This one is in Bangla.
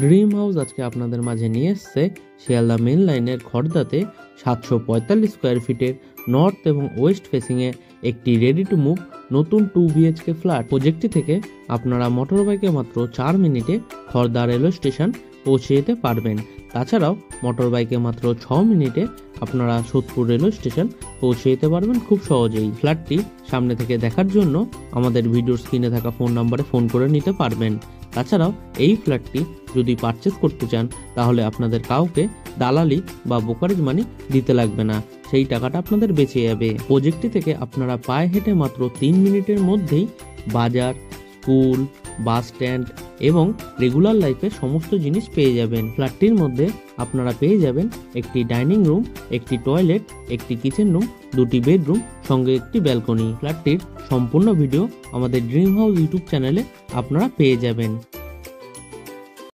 ড্রিম হাউস আজকে আপনাদের মাঝে নিয়ে এসছে শিয়ালদা মেন লাইনের খড়দাতে 745 স্কোয়ার ফিটের নর্থ এবং ওয়েস্ট ফেসিংয়ে একটি রেডি টু মুভ নতুন 2 বিএইচকে ফ্ল্যাট। প্রজেক্টটি থেকে আপনারা মোটর বাইকে মাত্র 4 মিনিটে খড়দা রেলওয়ে স্টেশন পৌঁছে যেতে পারবেন। তাছাড়াও মোটর বাইকে মাত্র 6 মিনিটে আপনারা সোদপুর রেলওয়ে স্টেশন পৌঁছে যেতে পারবেন খুব সহজেই। ফ্ল্যাটটি সামনে থেকে দেখার জন্য আমাদের ভিডিওর স্ক্রিনে থাকা ফোন নাম্বারে ফোন করে নিতে পারবেন। তাছাড়াও এই ফ্ল্যাটটি যদি পারচেস করতে চান তাহলে আপনাদের কাউকে দালালি বা ব্রোকারেজ মানি দিতে লাগবে না, সেই টাকাটা আপনাদের বেঁচে যাবে। প্রজেক্টটি থেকে আপনারা পায়ে হেঁটে মাত্র 3 মিনিটের মধ্যেই বাজার, স্কুল, বাস স্ট্যান্ড এবং রেগুলার লাইফে সমস্ত জিনিস পেয়ে যাবেন। ফ্ল্যাটটির মধ্যে আপনারা পেয়ে যাবেন একটি ডাইনিং রুম, একটি টয়লেট, একটি কিচেন রুম, 2টি বেডরুম, সঙ্গে একটি ব্যালকনি। ফ্ল্যাটটির সম্পূর্ণ ভিডিও আমাদের ড্রিম হাউস ইউটিউব চ্যানেলে আপনারা পেয়ে যাবেন।